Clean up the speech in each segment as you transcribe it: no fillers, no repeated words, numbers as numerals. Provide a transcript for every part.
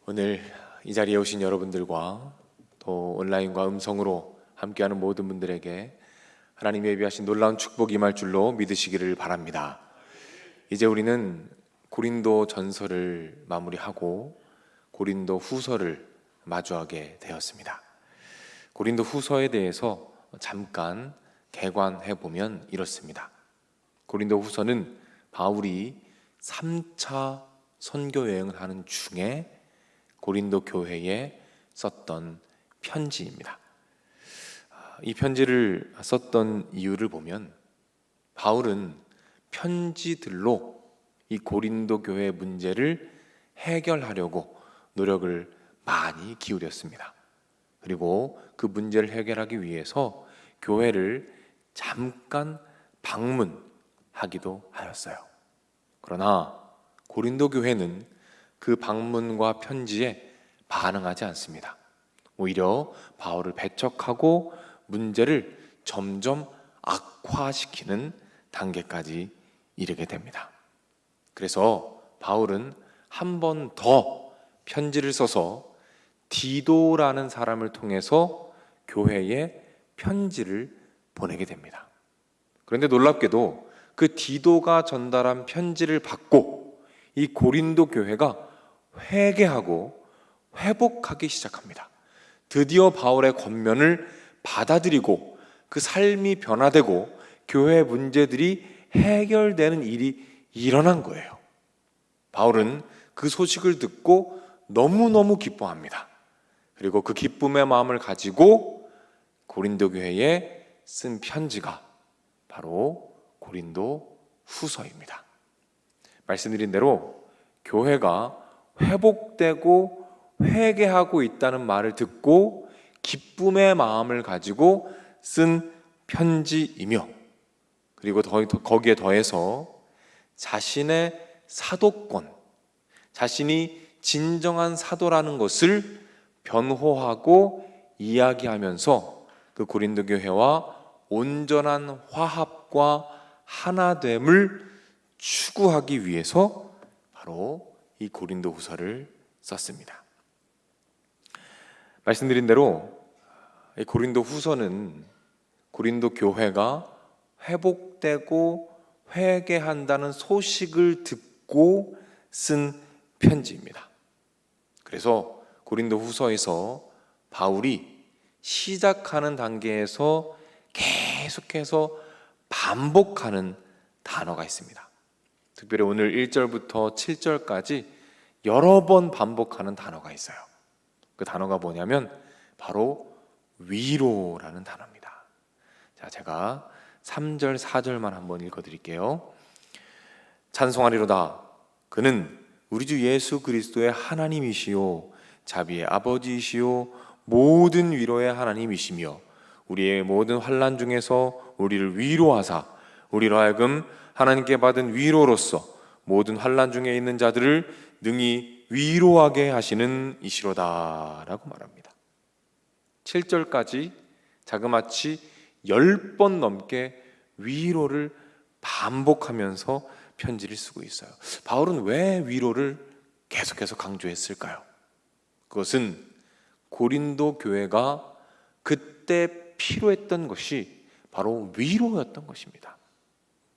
오늘 이 자리에 오신 여러분들과 또 온라인과 음성으로 함께하는 모든 분들에게 하나님이 예비하신 놀라운 축복이 임할 줄로 믿으시기를 바랍니다. 이제 우리는 고린도 전서를 마무리하고 고린도 후서를 마주하게 되었습니다. 고린도 후서에 대해서 잠깐 개관해 보면 이렇습니다. 고린도 후서는 바울이 3차 선교 여행을 하는 중에 고린도 교회에 썼던 편지입니다. 이 편지를 썼던 이유를 보면 바울은 편지들로 이 고린도 교회 문제를 해결하려고 노력을 많이 기울였습니다. 그리고 그 문제를 해결하기 위해서 교회를 잠깐 방문하기도 하였어요. 그러나 고린도 교회는 그 방문과 편지에 반응하지 않습니다. 오히려 바울을 배척하고 문제를 점점 악화시키는 단계까지 이르게 됩니다. 그래서 바울은 한 번 더 편지를 써서 디도라는 사람을 통해서 교회에 편지를 보내게 됩니다. 그런데 놀랍게도 그 디도가 전달한 편지를 받고 이 고린도 교회가 회개하고 회복하기 시작합니다. 드디어 바울의 권면을 받아들이고 그 삶이 변화되고 교회 문제들이 해결되는 일이 일어난 거예요. 바울은 그 소식을 듣고 너무너무 기뻐합니다. 그리고 그 기쁨의 마음을 가지고 고린도 교회에 쓴 편지가 바로 고린도 후서입니다. 말씀드린 대로 교회가 회복되고 회개하고 있다는 말을 듣고 기쁨의 마음을 가지고 쓴 편지이며, 그리고 거기에 더해서 자신의 사도권, 자신이 진정한 사도라는 것을 변호하고 이야기하면서 그 고린도 교회와 온전한 화합과 하나됨을 추구하기 위해서 바로 이 고린도 후서를 썼습니다. 말씀드린 대로 이 고린도 후서는 고린도 교회가 회복되고 회개한다는 소식을 듣고 쓴 편지입니다. 그래서 고린도 후서에서 바울이 시작하는 단계에서 계속해서 반복하는 단어가 있습니다. 특별히 오늘 1절부터 7절까지 여러 번 반복하는 단어가 있어요. 그 단어가 뭐냐면 바로 위로라는 단어입니다. 자, 제가 3절, 4절만 한번 읽어드릴게요. 찬송하리로다. 그는 우리 주 예수 그리스도의 하나님이시요 자비의 아버지이시요 모든 위로의 하나님이시며 우리의 모든 환난 중에서 우리를 위로하사 우리로 하여금 하나님께 받은 위로로서 모든 환난 중에 있는 자들을 능히 위로하게 하시는 이시로다 라고 말합니다. 7절까지 자그마치 10번 넘게 위로를 반복하면서 편지를 쓰고 있어요. 바울은 왜 위로를 계속해서 강조했을까요? 그것은 고린도 교회가 그때 필요했던 것이 바로 위로였던 것입니다.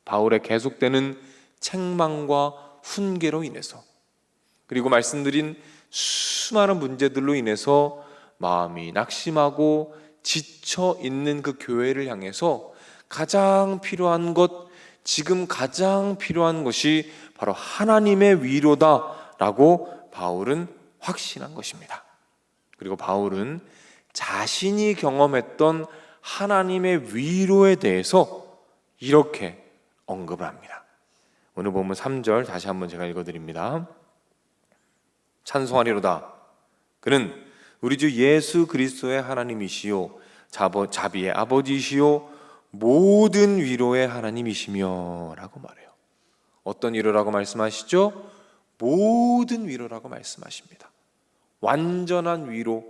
바울의 계속되는 책망과 훈계로 인해서, 그리고 말씀드린 수많은 문제들로 인해서 마음이 낙심하고 지쳐 있는 그 교회를 향해서 가장 필요한 것, 지금 가장 필요한 것이 바로 하나님의 위로다라고 바울은 확신한 것입니다. 그리고 바울은 자신이 경험했던 하나님의 위로에 대해서 이렇게 언급을 합니다. 오늘 본문 3절 다시 한번 제가 읽어드립니다. 찬송하리로다. 그는 우리 주 예수 그리스도의 하나님이시요 자비의 아버지이시요 모든 위로의 하나님이시며 라고 말해요. 어떤 위로라고 말씀하시죠? 모든 위로라고 말씀하십니다. 완전한 위로,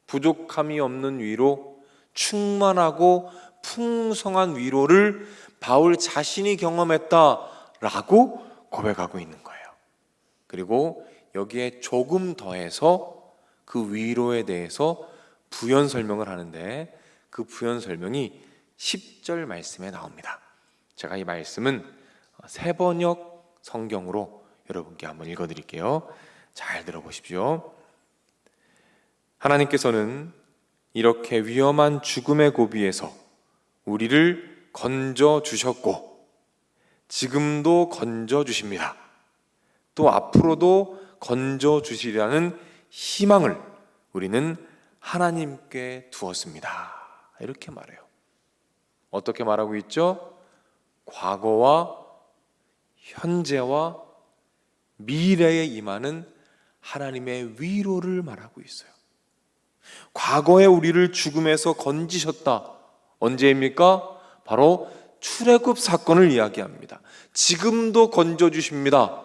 부족함이 없는 위로, 충만하고 풍성한 위로를 바울 자신이 경험했다라고 고백하고 있는 거예요. 그리고 여기에 조금 더해서 그 위로에 대해서 부연 설명을 하는데, 그 부연 설명이 10절 말씀에 나옵니다. 제가 이 말씀은 새번역 성경으로 여러분께 한번 읽어드릴게요. 잘 들어보십시오. 하나님께서는 이렇게 위험한 죽음의 고비에서 우리를 건져 주셨고 지금도 건져 주십니다. 또 앞으로도 건져 주시리라는 희망을 우리는 하나님께 두었습니다. 이렇게 말해요. 어떻게 말하고 있죠? 과거와 현재와 미래에 임하는 하나님의 위로를 말하고 있어요. 과거에 우리를 죽음에서 건지셨다. 언제입니까? 바로 출애굽 사건을 이야기합니다. 지금도 건져주십니다.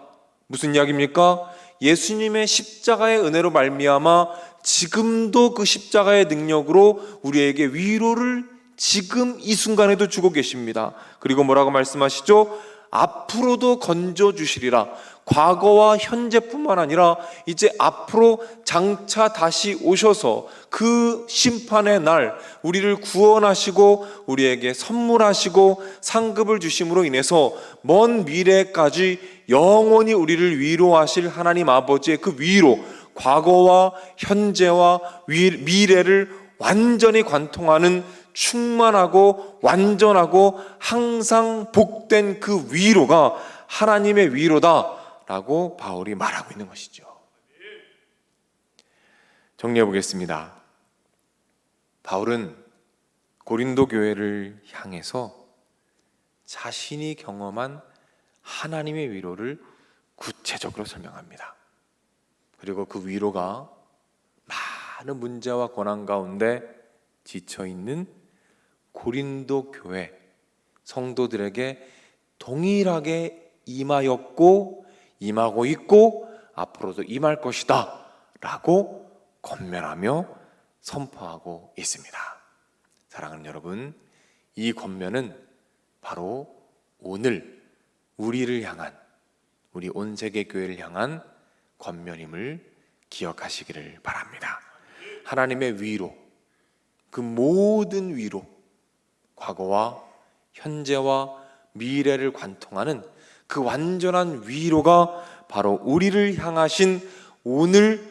무슨 이야기입니까? 예수님의 십자가의 은혜로 말미암아 지금도 그 십자가의 능력으로 우리에게 위로를 지금 이 순간에도 주고 계십니다. 그리고 뭐라고 말씀하시죠? 앞으로도 건져주시리라. 과거와 현재뿐만 아니라 이제 앞으로 장차 다시 오셔서 그 심판의 날 우리를 구원하시고 우리에게 선물하시고 상급을 주심으로 인해서 먼 미래까지 영원히 우리를 위로하실 하나님 아버지의 그 위로, 과거와 현재와 미래를 완전히 관통하는 충만하고 완전하고 항상 복된 그 위로가 하나님의 위로다라고 바울이 말하고 있는 것이죠. 정리해 보겠습니다. 바울은 고린도 교회를 향해서 자신이 경험한 하나님의 위로를 구체적으로 설명합니다. 그리고 그 위로가 많은 문제와 고난 가운데 지쳐있는 고린도 교회 성도들에게 동일하게 임하였고 임하고 있고 앞으로도 임할 것이다 라고 권면하며 선포하고 있습니다. 사랑하는 여러분, 이 권면은 바로 오늘 우리를 향한, 우리 온 세계 교회를 향한 권면임을 기억하시기를 바랍니다. 하나님의 위로, 그 모든 위로, 과거와 현재와 미래를 관통하는 그 완전한 위로가 바로 우리를 향하신, 오늘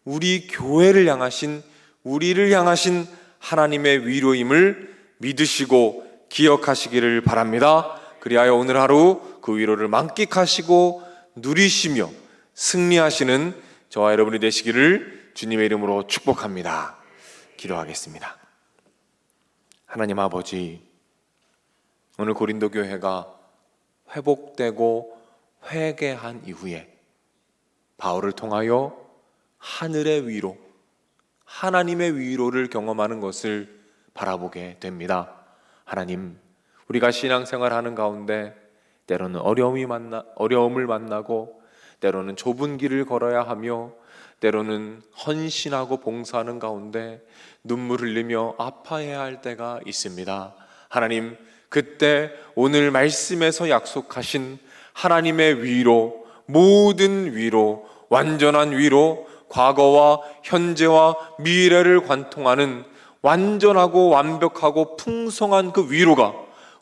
우리 교회를 향하신, 우리를 향하신 하나님의 위로임을 믿으시고 기억하시기를 바랍니다. 그리하여 오늘 하루 그 위로를 만끽하시고 누리시며 승리하시는 저와 여러분이 되시기를 주님의 이름으로 축복합니다. 기도하겠습니다. 하나님 아버지, 오늘 고린도 교회가 회복되고 회개한 이후에 바울을 통하여 하늘의 위로, 하나님의 위로를 경험하는 것을 바라보게 됩니다. 하나님, 우리가 신앙생활하는 가운데 때로는 어려움을 만나고 때로는 좁은 길을 걸어야 하며 때로는 헌신하고 봉사하는 가운데 눈물 흘리며 아파해야 할 때가 있습니다. 하나님, 그때 오늘 말씀에서 약속하신 하나님의 위로, 모든 위로, 완전한 위로, 과거와 현재와 미래를 관통하는 완전하고 완벽하고 풍성한 그 위로가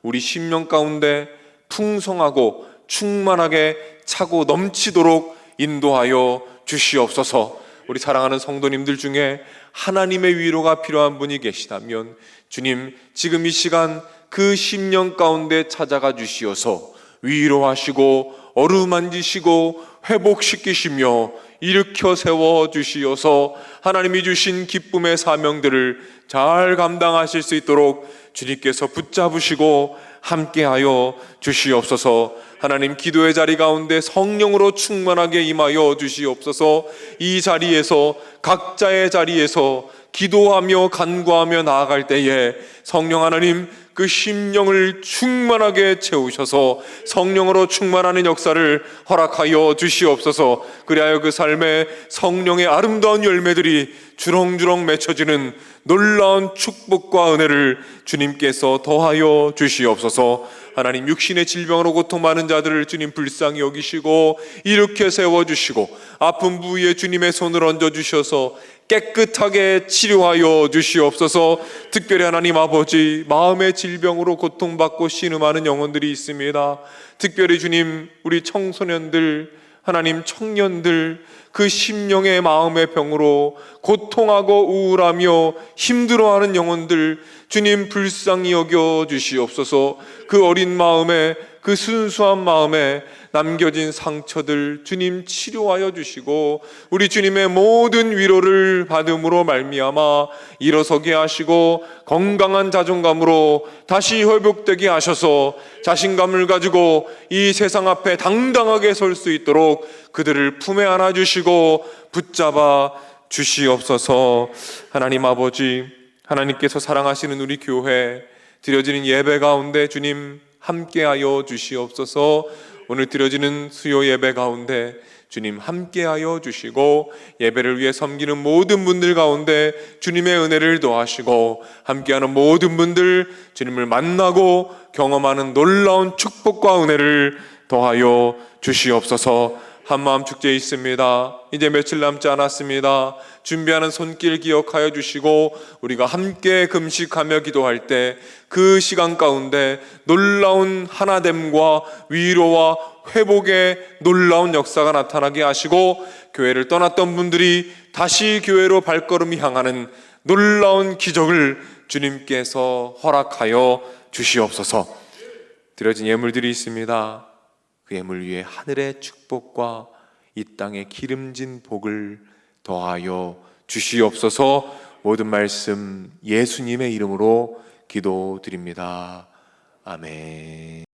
우리 심령 가운데 풍성하고 충만하게 차고 넘치도록 인도하여 주시옵소서. 우리 사랑하는 성도님들 중에 하나님의 위로가 필요한 분이 계시다면 주님, 지금 이 시간 그 심령 가운데 찾아가 주시어서 위로하시고 어루만지시고 회복시키시며 일으켜 세워 주시어서 하나님이 주신 기쁨의 사명들을 잘 감당하실 수 있도록 주님께서 붙잡으시고 함께하여 주시옵소서. 하나님, 기도의 자리 가운데 성령으로 충만하게 임하여 주시옵소서. 이 자리에서, 각자의 자리에서 기도하며 간구하며 나아갈 때에 성령 하나님, 그 심령을 충만하게 채우셔서 성령으로 충만하는 역사를 허락하여 주시옵소서. 그리하여 그 삶에 성령의 아름다운 열매들이 주렁주렁 맺혀지는 놀라운 축복과 은혜를 주님께서 더하여 주시옵소서. 하나님, 육신의 질병으로 고통많은 자들을 주님 불쌍히 여기시고 이렇게 세워주시고 아픈 부위에 주님의 손을 얹어주셔서 깨끗하게 치료하여 주시옵소서. 특별히 하나님 아버지, 마음의 질병으로 고통받고 신음하는 영혼들이 있습니다. 특별히 주님, 우리 청소년들, 하나님 청년들, 그 심령의 마음의 병으로 고통하고 우울하며 힘들어하는 영혼들 주님 불쌍히 여겨 주시옵소서. 그 어린 마음에, 그 순수한 마음에 남겨진 상처들 주님 치료하여 주시고 우리 주님의 모든 위로를 받음으로 말미암아 일어서게 하시고 건강한 자존감으로 다시 회복되게 하셔서 자신감을 가지고 이 세상 앞에 당당하게 설 수 있도록 그들을 품에 안아 주시고 붙잡아 주시옵소서. 하나님 아버지, 하나님께서 사랑하시는 우리 교회 드려지는 예배 가운데 주님 함께하여 주시옵소서. 오늘 드려지는 수요 예배 가운데 주님 함께하여 주시고 예배를 위해 섬기는 모든 분들 가운데 주님의 은혜를 더하시고 함께하는 모든 분들 주님을 만나고 경험하는 놀라운 축복과 은혜를 더하여 주시옵소서. 한마음 축제에 있습니다. 이제 며칠 남지 않았습니다. 준비하는 손길 기억하여 주시고 우리가 함께 금식하며 기도할 때 그 시간 가운데 놀라운 하나됨과 위로와 회복의 놀라운 역사가 나타나게 하시고 교회를 떠났던 분들이 다시 교회로 발걸음이 향하는 놀라운 기적을 주님께서 허락하여 주시옵소서. 드려진 예물들이 있습니다. 그 예물 위에 하늘의 축복과 이 땅의 기름진 복을 더하여 주시옵소서. 모든 말씀 예수님의 이름으로 기도드립니다. 아멘.